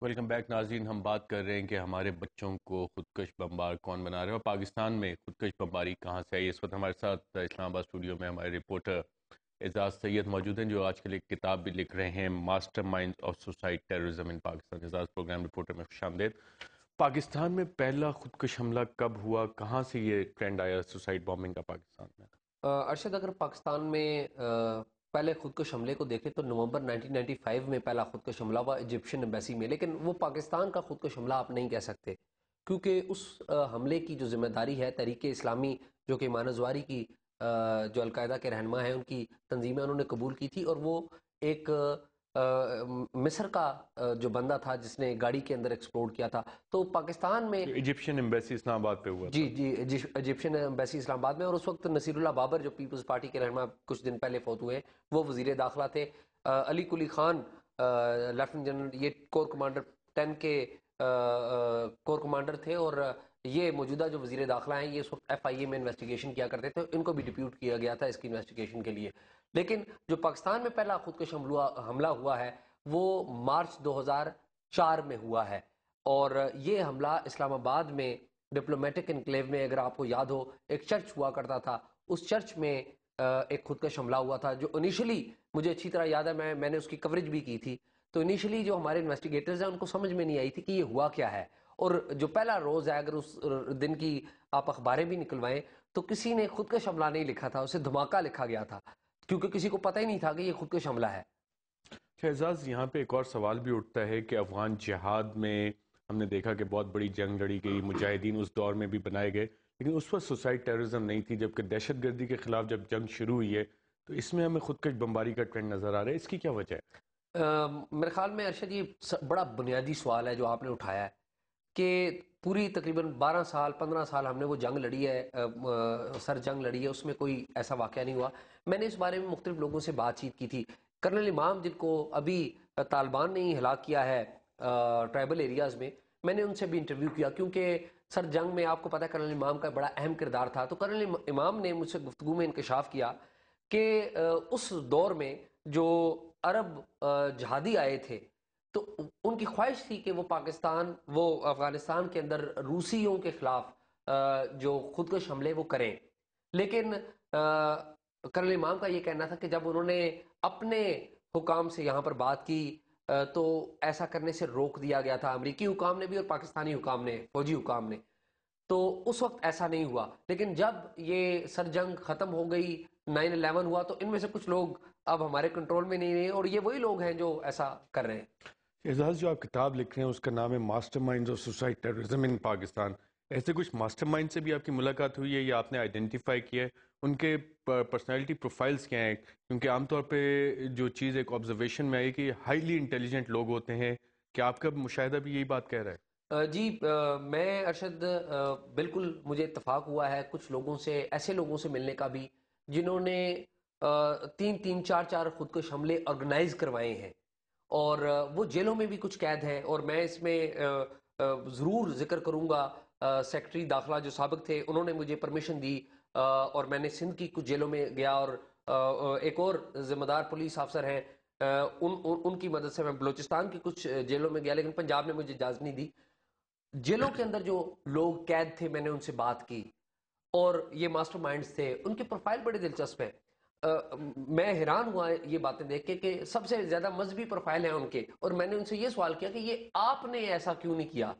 Welcome back ناظرین. ہم بات کر رہے ہیں کہ ہمارے بچوں کو خودکش بمبار کون بنا رہے ہیں اور پاکستان میں خودکش بمباری کہاں سے آئی. اس وقت ہمارے ساتھ اسلام آباد اسٹوڈیو میں ہمارے رپورٹر اعزاز سید موجود ہیں جو آج کل ایک کتاب بھی لکھ رہے ہیں، master minds of suicide terrorism in Pakistan. Aizaz, programme reporter میں خوش آمدید. پاکستان میں پہلا خودکش حملہ کب ہوا؟ کہاں سے یہ ٹرینڈ آیا سوسائڈ بامبنگ کا پاکستان میں؟ ارشد، اگر پاکستان میں پہلے خودکش حملے کو دیکھیں تو نومبر 1995 میں پہلا خودکش حملہ ہوا ایجپشن ایمبیسی میں، لیکن وہ پاکستان کا خودکش حملہ آپ نہیں کہہ سکتے، کیونکہ اس حملے کی جو ذمہ داری ہے تحریک اسلامی، جو کہ ایمان ازواری کی جو القاعدہ کے رہنما ہیں، ان کی تنظیمیں انہوں نے قبول کی تھی، اور وہ ایک مصر کا جو بندہ تھا جس نے گاڑی کے اندر ایکسپلوڈ کیا تھا. تو پاکستان میں ایجپشین ایمبیسی اسلام آباد پہ ہوا تھا. جی ایجپشن ایمبیسی اسلام آباد میں، اور اس وقت نصیر اللہ بابر جو پیپلز پارٹی کے رہنما کچھ دن پہلے فوت ہوئے، وہ وزیر داخلہ تھے. علی کلی خان لیفٹنٹ جنرل، یہ کور کمانڈر 10 کے کور کمانڈر تھے، اور یہ موجودہ جو وزیر داخلہ ہیں یہ اس وقت ایف آئی اے میں انویسٹیگیشن کیا کرتے تھے. ان کو بھی ڈپیوٹ کیا گیا تھا اس کی انویسٹیگیشن کے لیے. لیکن جو پاکستان میں پہلا خودکش حملہ ہوا ہے وہ مارچ 2004 میں ہوا ہے، اور یہ حملہ اسلام آباد میں ڈپلومیٹک انکلیو میں، اگر آپ کو یاد ہو، ایک چرچ ہوا کرتا تھا، اس چرچ میں ایک خودکش حملہ ہوا تھا جو انیشلی مجھے اچھی طرح یاد ہے، میں نے اس کی کوریج بھی کی تھی. تو انیشلی جو ہمارے انویسٹیگیٹرز ہیں ان کو سمجھ میں نہیں آئی تھی کہ یہ ہوا کیا ہے. اور جو پہلا روز ہے، اگر اس دن کی آپ اخباریں بھی نکلوائیں تو کسی نے خودکش حملہ نہیں لکھا تھا، اسے دھماکہ لکھا گیا تھا، کیونکہ کسی کو پتہ ہی نہیں تھا کہ یہ خودکش حملہ ہے. اعزاز، یہاں پہ ایک اور سوال بھی اٹھتا ہے کہ افغان جہاد میں ہم نے دیکھا کہ بہت بڑی جنگ لڑی گئی، مجاہدین اس دور میں بھی بنائے گئے، لیکن اس وقت سوسائڈ ٹیررزم نہیں تھی، جبکہ دہشت گردی کے خلاف جب جنگ شروع ہوئی ہے تو اس میں ہمیں خودکش بمباری کا ٹرینڈ نظر آ رہا ہے. اس کی کیا وجہ ہے؟ میرے خیال میں ارشد یہ بڑا بنیادی سوال ہے جو آپ نے اٹھایا ہے، کہ پوری تقریباً 12 سال 15 سال ہم نے وہ جنگ لڑی ہے، سر جنگ لڑی ہے، اس میں کوئی ایسا واقعہ نہیں ہوا. میں نے اس بارے میں مختلف لوگوں سے بات چیت کی تھی. کرنل امام جن کو ابھی طالبان نے ہی ہلاک کیا ہے ٹرائبل ایریاز میں نے ان سے بھی انٹرویو کیا، کیونکہ سر جنگ میں آپ کو پتہ ہے کرنل امام کا بڑا اہم کردار تھا. تو کرنل امام نے مجھ سے گفتگو میں انکشاف کیا کہ اس دور میں جو عرب جہادی آئے تھے تو ان کی خواہش تھی کہ وہ افغانستان کے اندر روسیوں کے خلاف جو خودکش حملے وہ کریں. لیکن کرنل امام کا یہ کہنا تھا کہ جب انہوں نے اپنے حکام سے یہاں پر بات کی تو ایسا کرنے سے روک دیا گیا تھا، امریکی حکام نے بھی اور پاکستانی حکام نے، فوجی حکام نے. تو اس وقت ایسا نہیں ہوا. لیکن جب یہ سر جنگ ختم ہو گئی، 9/11 ہوا، تو ان میں سے کچھ لوگ اب ہمارے کنٹرول میں نہیں رہے، اور یہ وہی لوگ ہیں جو ایسا کر رہے ہیں. اعزاز، جو آپ کتاب لکھ رہے ہیں اس کا نام ہے master minds of suicide terrorism in Pakistan. ایسے کچھ ماسٹر مائنڈ سے بھی آپ کی ملاقات ہوئی ہے یا آپ نے آئیڈینٹیفائی کیا ہے؟ ان کے پرسنالٹی پروفائلز کیا ہیں؟ کیونکہ عام طور پہ جو چیز ایک آبزرویشن میں آئی کہ ہائیلی انٹیلیجنٹ لوگ ہوتے ہیں. کیا آپ کا مشاہدہ بھی یہی بات کہہ رہا ہے؟ جی میں ارشد بالکل مجھے اتفاق ہوا ہے کچھ لوگوں سے، ایسے لوگوں سے ملنے کا بھی جنہوں نے 3-4 خودکش حملے آرگنائز کروائے ہیں، اور وہ جیلوں میں بھی کچھ قید ہیں. اور میں اس میں ضرور ذکر کروں گا سیکرٹری داخلہ جو سابق تھے، انہوں نے مجھے پرمیشن دی اور میں نے سندھ کی کچھ جیلوں میں گیا، اور ایک اور ذمہ دار پولیس افسر ہیں ان کی مدد سے میں بلوچستان کی کچھ جیلوں میں گیا، لیکن پنجاب نے مجھے اجازت نہیں دی. جیلوں کے اندر جو لوگ قید تھے میں نے ان سے بات کی، اور یہ ماسٹر مائنڈز تھے، ان کے پروفائل بڑے دلچسپ ہیں. میں حیران ہوا یہ باتیں دیکھ کے کہ سب سے زیادہ مذہبی پروفائل ہیں ان کے. اور میں نے ان سے یہ سوال کیا کہ یہ آپ نے ایسا کیوں نہیں کیا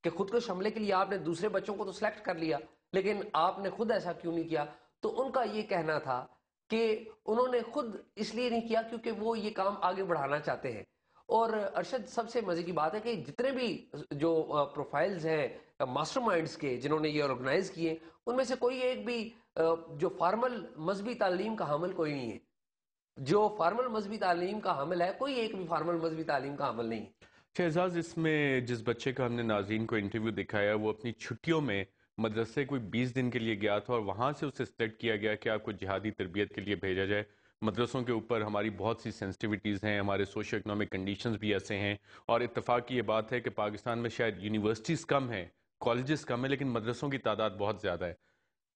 کہ خودکش حملے کے لیے آپ نے دوسرے بچوں کو تو سلیکٹ کر لیا، لیکن آپ نے خود ایسا کیوں نہیں کیا؟ تو ان کا یہ کہنا تھا کہ انہوں نے خود اس لیے نہیں کیا کیونکہ وہ یہ کام آگے بڑھانا چاہتے ہیں. اور ارشد سب سے مزے کی بات ہے کہ جتنے بھی جو پروفائلز ہیں ماسٹر مائنڈز کے جنہوں نے یہ آرگنائز کیے، ان میں سے کوئی ایک بھی جو فارمل مذہبی تعلیم کا حامل کوئی نہیں ہے. جو فارمل مذہبی تعلیم کا حامل ہے، کوئی ایک بھی فارمل مذہبی تعلیم کا حامل نہیں ہے. شہزاز، اس میں جس بچے کا ہم نے ناظرین کو انٹرویو دکھایا وہ اپنی چھٹیوں میں مدرسے کوئی 20 دن کے لیے گیا تھا، اور وہاں سے اسے سلیکٹ کیا گیا کہ آپ کو جہادی تربیت کے لیے بھیجا جائے. مدرسوں کے اوپر ہماری بہت سی سینسٹیوٹیز ہیں، ہمارے سوشو اکنامک کنڈیشنز بھی ایسے ہیں، اور اتفاق کی یہ بات ہے کہ پاکستان میں شاید یونیورسٹیز کم ہیں، کالجز کم ہیں، لیکن مدرسوں کی تعداد بہت زیادہ ہے.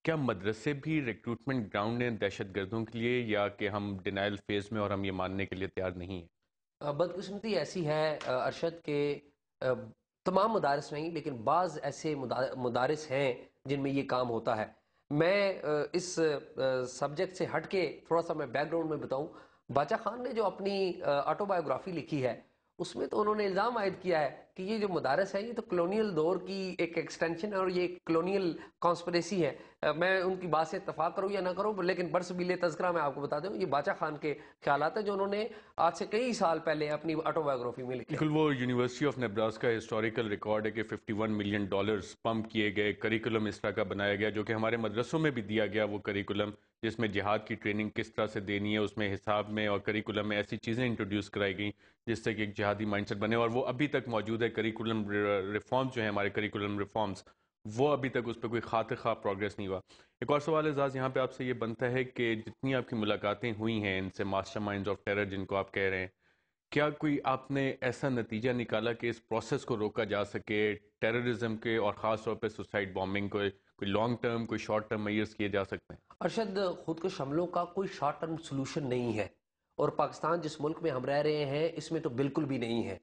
کیا مدرسے بھی ریکروٹمنٹ گراؤنڈ ہیں دہشت گردوں کے لیے، یا کہ ہم ڈینائل فیز میں اور ہم یہ ماننے کے لیے تیار نہیں ہیں؟ بدقسمتی ایسی ہے ارشد کہ تمام مدارس نہیں لیکن بعض ایسے مدارس ہیں جن میں یہ کام ہوتا ہے. میں اس سبجیکٹ سے ہٹ کے تھوڑا سا میں بیک گراؤنڈ میں بتاؤں. باچا خان نے جو اپنی آٹو بایوگرافی لکھی ہے اس میں تو انہوں نے الزام عائد کیا ہے کہ یہ جو مدارس ہیں یہ تو کلونیل دور کی ایک ایکسٹینشن ہے اور یہ ایک کلونیل کانسپریسی ہے. میں ان کی بات سے اتفاق کروں یا نہ کروں لیکن برسبیل تذکرہ میں آپ کو بتا دوں یہ باچا خان کے خیالات ہیں جو انہوں نے آج سے کئی سال پہلے اپنی آٹو بایوگرافی میں لکھے. بالکل، وہ university of Nebraska historical record ہے کہ $51 ملین پمپ کیے گئے، کریکولم اس طرح کا بنایا گیا جو کہ ہمارے مدرسوں میں بھی دیا گیا. وہ کریکولم جس میں جہاد کی ٹریننگ کس طرح سے دینی ہے، اس میں حساب میں اور کریکولم میں ایسی چیزیں انٹروڈیوس کرائی گئیں جس سے کہ ایک جہادی مائنڈ سیٹ بنے، اور وہ ابھی تک موجود ہے. کریکولم ریفارمز جو ہیں ہمارے کریکولم ریفارمز، وہ ابھی تک اس پہ کوئی خاطر خواہ پروگریس نہیں ہوا. ایک اور سوال اعزاز یہاں پہ آپ سے یہ بنتا ہے کہ جتنی آپ کی ملاقاتیں ہوئی ہیں ان سے ماسٹر مائنڈز آف ٹیرر جن کو آپ کہہ رہے ہیں، کیا کوئی آپ نے ایسا نتیجہ نکالا کہ اس پروسیس کو روکا جا سکے، ٹیررزم کے اور خاص طور پہ سوسائڈ بامبنگ کو کوئی لانگ ٹرم کوئی شارٹ ٹرم میئرز کیے جا سکتے ہیں؟ ارشد، خودکش حملوں کا کوئی شارٹ ٹرم سلوشن نہیں ہے اور پاکستان جس ملک میں ہم رہ رہے ہیں اس میں تو بالکل بھی نہیں ہے.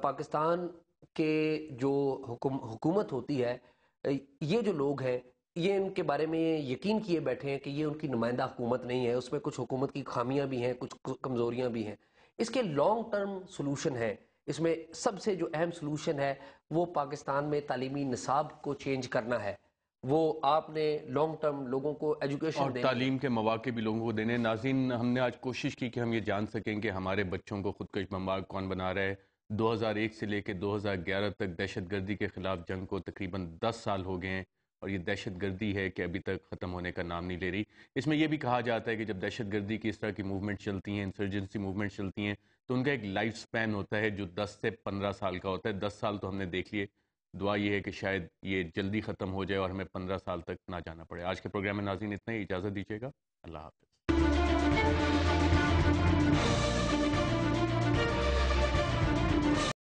پاکستان کے جو حکومت ہوتی ہے، یہ جو لوگ ہیں یہ ان کے بارے میں یقین کیے بیٹھے ہیں کہ یہ ان کی نمائندہ حکومت نہیں ہے، اس میں کچھ حکومت کی خامیاں بھی ہیں، کچھ کمزوریاں بھی ہیں. اس کے لانگ ٹرم سلوشن ہے. اس میں سب سے جو اہم سلوشن ہے وہ پاکستان میں تعلیمی نصاب کو چینج کرنا ہے. وہ آپ نے لانگ ٹرم لوگوں کو اور ایجوکیشن دینی ہے. تعلیم کے مواقع بھی لوگوں کو دینے. ناظرین، ہم نے آج کوشش کی کہ ہم یہ جان سکیں کہ ہمارے بچوں کو خودکش بمبار کون بنا رہا ہے. 2001 سے لے کے 2011 تک دہشت گردی کے خلاف جنگ کو تقریباً 10 سال ہو گئے ہیں، اور یہ دہشت گردی ہے کہ ابھی تک ختم ہونے کا نام نہیں لے رہی. اس میں یہ بھی کہا جاتا ہے کہ جب دہشت گردی کی اس طرح کی موومنٹ چلتی ہیں، انسرجنسی موومنٹ چلتی ہیں، تو ان کا ایک لائف سپین ہوتا ہے جو 10 سے 15 سال کا ہوتا ہے. 10 سال تو ہم نے دیکھ لیے. دعا یہ ہے کہ شاید یہ جلدی ختم ہو جائے اور ہمیں 15 سال تک نہ جانا پڑے. آج کے پروگرام میں ناظرین اتنا ہی. اجازت دیجیے گا. اللہ حافظ.